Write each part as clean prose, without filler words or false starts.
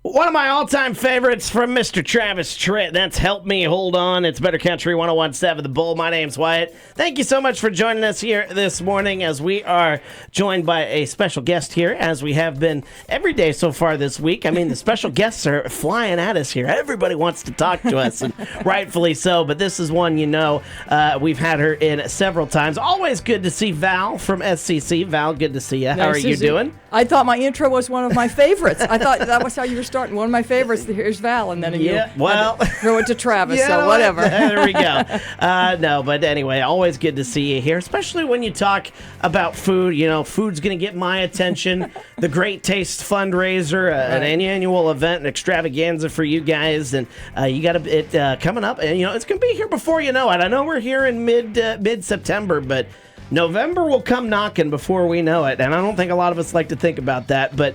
One of my all-time favorites from Mr. Travis Tritt. That's Help Me Hold On. It's Better Country 101.7 The Bull. My name's Wyatt. Thank you so much for joining us here this morning as we are joined by a special guest here, as we have been every day so far this week. I mean, the special guests are flying at us here. Everybody wants to talk to us, and rightfully so, but this is one we've had her in several times. Always good to see Val from SCC. Val, good to see you. How are you doing? I thought my intro was one of my favorites. I thought that was how you were starting. One of my favorites. Here's Val, and then you throw it to Travis. Yeah, so whatever. There we go. No, but anyway, always good to see you here, especially when you talk about food. You know, food's going to get my attention. The Great Taste Fundraiser, an annual event, an extravaganza for you guys, and you got it coming up, and it's going to be here before you know it. I know we're here in mid-September, but November will come knocking before we know it, and I don't think a lot of us like to think about that, but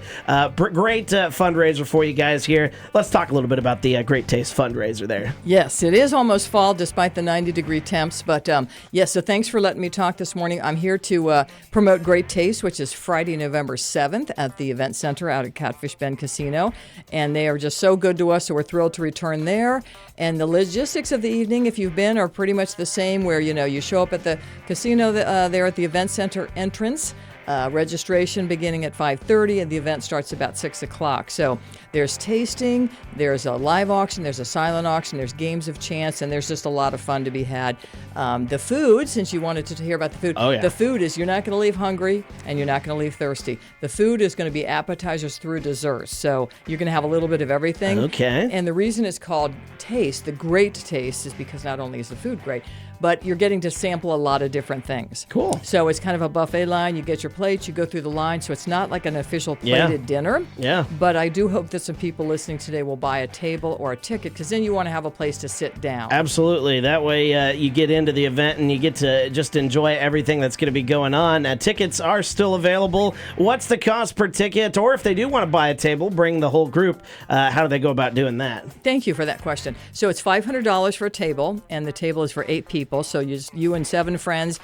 great fundraiser for you guys here. Let's talk a little bit about the Great Taste Fundraiser there. Yes, it is almost fall despite the 90-degree temps, but yes, so thanks for letting me talk this morning. I'm here to promote Great Taste, which is Friday, November 7th at the Event Center out at Catfish Bend Casino, and they are just so good to us, so we're thrilled to return there. And the logistics of the evening, if you've been, are pretty much the same, where you show up at the casino there at the Event Center entrance. Registration beginning at 5:30, and the event starts about 6 o'clock. So there's tasting, there's a live auction, there's a silent auction, there's games of chance, and there's just a lot of fun to be had. The food, since you wanted to hear about the food, the food is, you're not going to leave hungry and you're not going to leave thirsty. The food is going to be appetizers through desserts. So you're going to have a little bit of everything. Okay. And the reason it's called Taste, the Great Taste, is because not only is the food great, but you're getting to sample a lot of different things. Cool. So it's kind of a buffet line. You get your plates, you go through the line, so it's not like an official plated dinner. Yeah. But I do hope that some people listening today will buy a table or a ticket, because then you want to have a place to sit down. Absolutely. That way you get into the event and you get to just enjoy everything that's going to be going on. Tickets are still available. What's the cost per ticket? Or if they do want to buy a table, bring the whole group, how do they go about doing that? Thank you for that question. So it's $500 for a table, and the table is for 8 people. So you and 7 friends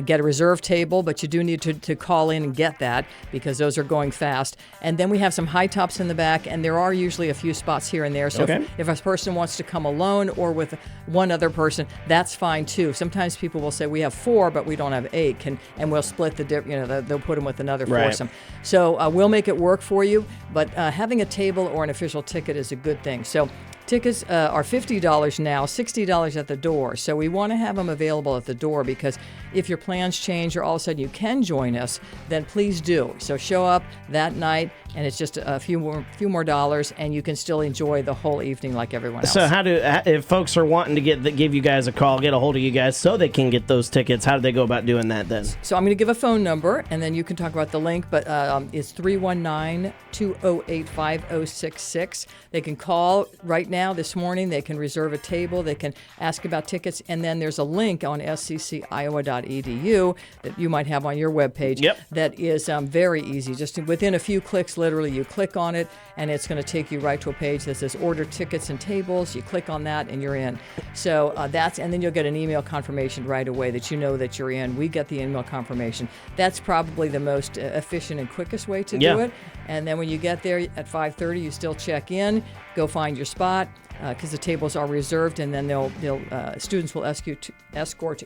get a reserved table, but you do need to call in and get that, because those are going fast. And then we have some high tops in the back, and there are usually a few spots here and there. So if a person wants to come alone or with one other person, that's fine too. Sometimes people will say, we have 4, but we don't have 8, and we'll split they'll put them with another foursome. So we'll make it work for you, but having a table or an official ticket is a good thing. So tickets are $50 now, $60 at the door. So we want to have them available at the door, because if your plans change or all of a sudden you can join us, then please do. So show up that night, and it's just a few more dollars, and you can still enjoy the whole evening like everyone else. So if folks are wanting to give you guys a call, get a hold of you guys so they can get those tickets, how do they go about doing that then? So I'm going to give a phone number, and then you can talk about the link, but it's 319-208-5066. They can call right now this morning. They can reserve a table. They can ask about tickets, and then there's a link on scciowa.edu that you might have on your webpage. That is very easy. Just within a few clicks, literally, you click on it, and it's going to take you right to a page that says order tickets and tables. You click on that, and you're in. So and then you'll get an email confirmation right away that you know that you're in. We get the email confirmation. That's probably the most efficient and quickest way to do it. And then when you get there at 5:30, you still check in, go find your spot, because the tables are reserved, and then students will escort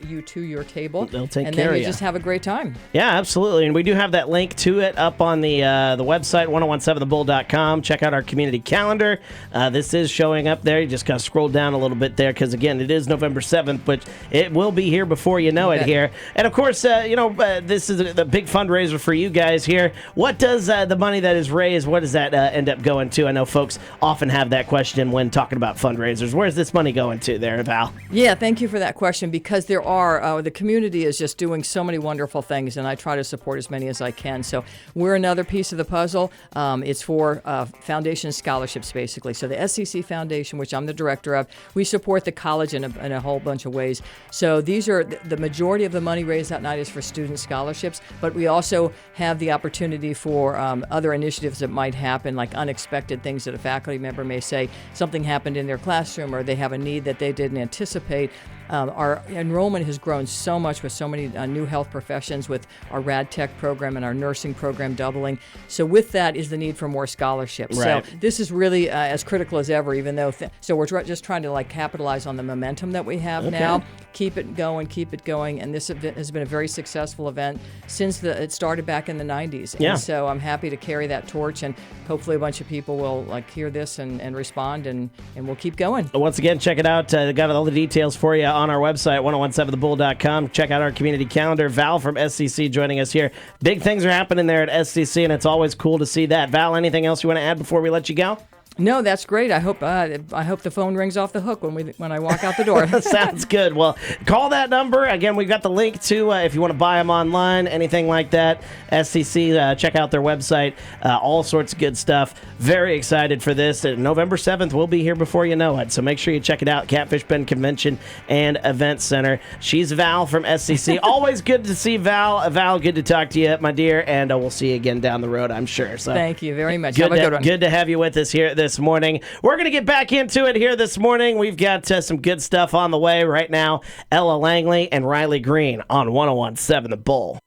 you to your table. They'll take care of you. And then you just have a great time. Yeah, absolutely. And we do have that link to it up on the website, 1017thebull.com. Check out our community calendar. This is showing up there. You just got to scroll down a little bit there, because, again, it is November 7th, but it will be here before you know it here. And, of course, this is the big fundraiser for you guys here. What does the money that is raised, what does that end up going to? I know folks often have that question when talking about fundraisers. Where's this money going to there, Val? Yeah, thank you for that question, because there are, the community is just doing so many wonderful things, and I try to support as many as I can. So we're another piece of the puzzle. It's for foundation scholarships, basically. So the SCC Foundation, which I'm the director of, we support the college in a whole bunch of ways. So these are, the majority of the money raised that night is for student scholarships, but we also have the opportunity for other initiatives that might happen, like unexpected things that a faculty member may say, something happened in their classroom, or they have a need that they didn't anticipate. Our enrollment has grown so much with so many new health professions, with our Rad Tech program and our nursing program doubling. So with that is the need for more scholarships. Right. So this is really as critical as ever, even though, so we're just trying to capitalize on the momentum that we have now. Keep it going. And this event has been a very successful event since it started back in the 90s. Yeah. And so I'm happy to carry that torch, and hopefully a bunch of people will hear this and respond, and we'll keep going. Once again, check it out. Got all the details for you on our website, 1017thebull.com. Check out our community calendar. Val from SCC joining us here. Big things are happening there at SCC, and it's always cool to see that. Val, anything else you want to add before we let you go? No, that's great. I hope the phone rings off the hook when I walk out the door. Sounds good. Well, call that number. Again, we've got the link to if you want to buy them online, anything like that. SCC, check out their website. All sorts of good stuff. Very excited for this. November 7th, we'll be here before you know it. So make sure you check it out. Catfish Bend Convention and Event Center. She's Val from SCC. Always good to see Val. Val, good to talk to you, my dear. And we'll see you again down the road, I'm sure. So thank you very much. Have a good one. Good to have you with us here this morning. We're going to get back into it here this morning. We've got some good stuff on the way right now. Ella Langley and Riley Green on 1017 The Bull.